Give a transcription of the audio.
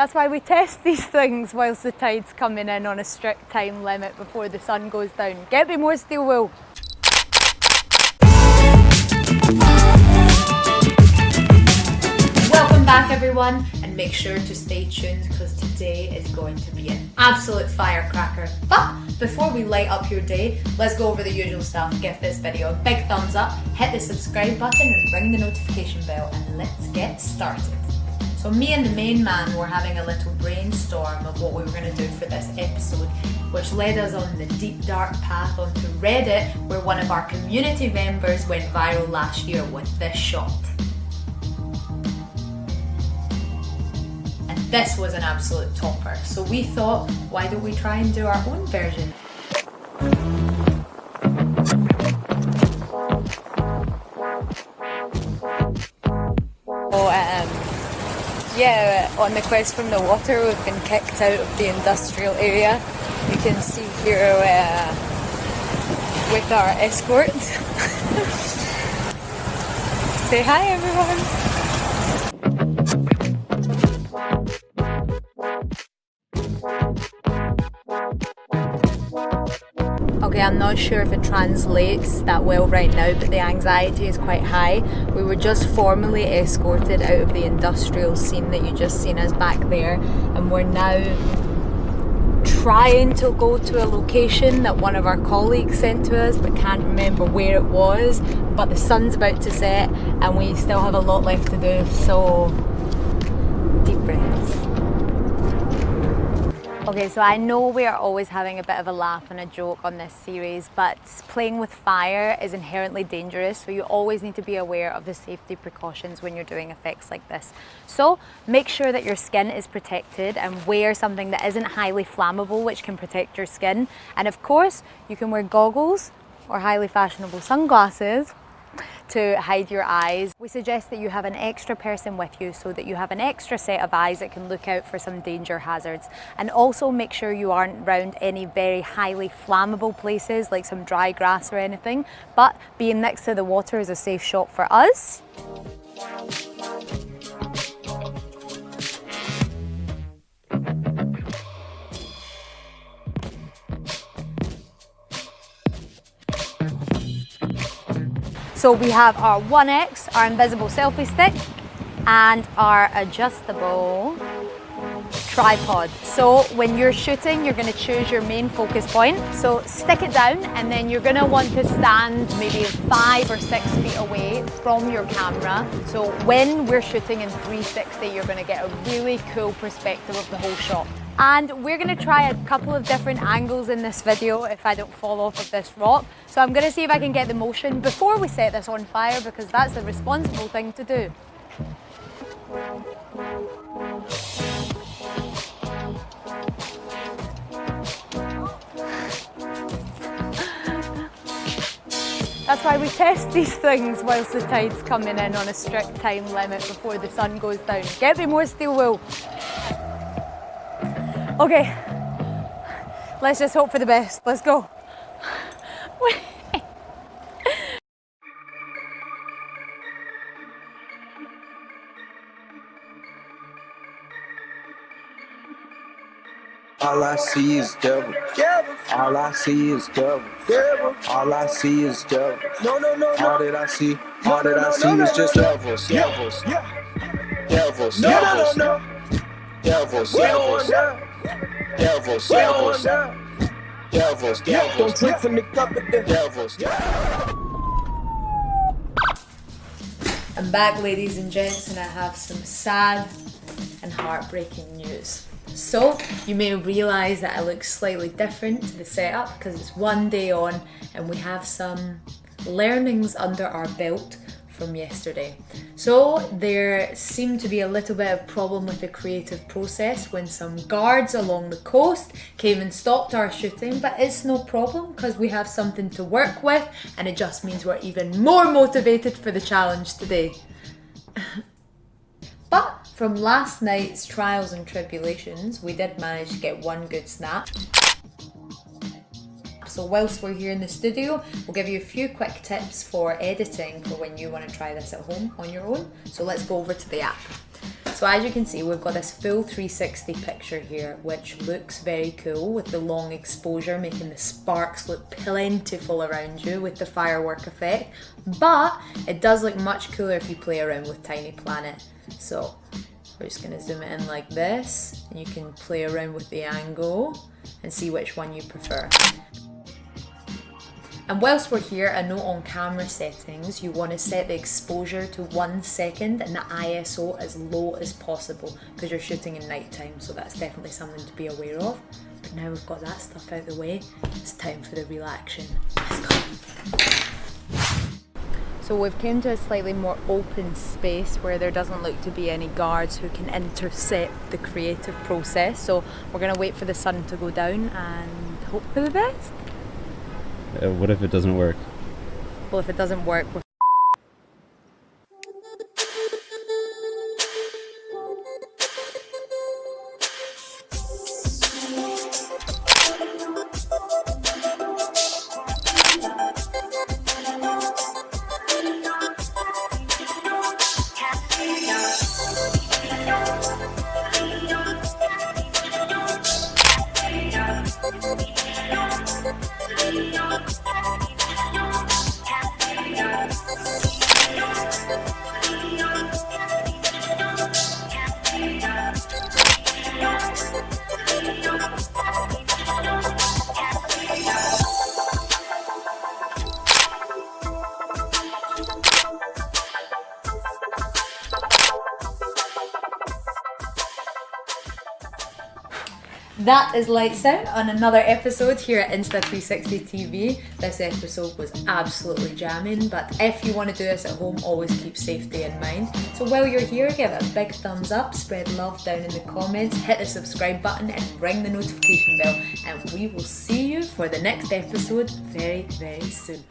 That's why we test these things whilst the tide's coming in on a strict time limit before the sun goes down. Get me more steel wool. Welcome back everyone, and make sure to stay tuned because today is going to be an absolute firecracker. But before we light up your day, let's go over the usual stuff. Give this video a big thumbs up, hit the subscribe button and ring the notification bell, and let's get started. So me and the main man were having a little brainstorm of what we were going to do for this episode, which led us on the deep dark path onto Reddit, where one of our community members went viral last year with this shot. And this was an absolute topper, so we thought, why don't we try and do our own version? Yeah, on the quest from the water, we've been kicked out of the industrial area. You can see here with our escort. Say hi everyone! Okay, I'm not sure if it translates that well right now, but the anxiety is quite high. We were just formally escorted out of the industrial scene that you just seen us back there, and we're now trying to go to a location that one of our colleagues sent to us, but can't remember where it was. But the sun's about to set and we still have a lot left to do, so deep breaths. Okay, so I know we are always having a bit of a laugh and a joke on this series, but playing with fire is inherently dangerous, so you always need to be aware of the safety precautions when you're doing effects like this. So make sure that your skin is protected and wear something that isn't highly flammable, which can protect your skin. And of course, you can wear goggles or highly fashionable sunglasses to hide your eyes. We suggest that you have an extra person with you so that you have an extra set of eyes that can look out for some danger hazards. And also make sure you aren't around any very highly flammable places like some dry grass or anything, but being next to the water is a safe shot for us. So we have our 1X, our invisible selfie stick, and our adjustable tripod. So when you're shooting, you're going to choose your main focus point. So stick it down, and then you're going to want to stand maybe 5 or 6 feet away from your camera. So when we're shooting in 360, you're going to get a really cool perspective of the whole shot. And we're going to try a couple of different angles in this video if I don't fall off of this rock. So I'm going to see if I can get the motion before we set this on fire, because that's the responsible thing to do. That's why we test these things whilst the tide's coming in on a strict time limit before the sun goes down. Get me more steel wool. Okay, let's just hope for the best. Let's go. All I see is devils. All I see is devils. All I see is devils. No. All that I see, is just devils. Devils. Devils. Devils. Devils. Devils. Devils. Don't drink from the cup of the devils. I'm back, ladies and gents, and I have some sad and heartbreaking news. So you may realise that I look slightly different to the setup because it's one day on and we have some learnings under our belt from yesterday. So there seemed to be a little bit of problem with the creative process when some guards along the coast came and stopped our shooting, but it's no problem because we have something to work with, and it just means we're even more motivated for the challenge today. But from last night's trials and tribulations, we did manage to get one good snap. So whilst we're here in the studio, we'll give you a few quick tips for editing for when you want to try this at home on your own. So let's go over to the app. So as you can see, we've got this full 360 picture here, which looks very cool with the long exposure, making the sparks look plentiful around you with the firework effect. But it does look much cooler if you play around with Tiny Planet. So we're just going to zoom it in like this, and you can play around with the angle and see which one you prefer. And whilst we're here, a note on camera settings, you want to set the exposure to 1 second and the ISO as low as possible because you're shooting in night time, so that's definitely something to be aware of. But now we've got that stuff out of the way, it's time for the real action. Let's go. So we've come to a slightly more open space where there doesn't look to be any guards who can intercept the creative process. So we're going to wait for the sun to go down and hope for the best. What if it doesn't work? Well, if it doesn't work, we're That is lights out on another episode here at Insta360 TV. This episode was absolutely jamming, but if you want to do this at home, always keep safety in mind. So while you're here, give it a big thumbs up, spread love down in the comments, hit the subscribe button and ring the notification bell, and we will see you for the next episode very, very soon.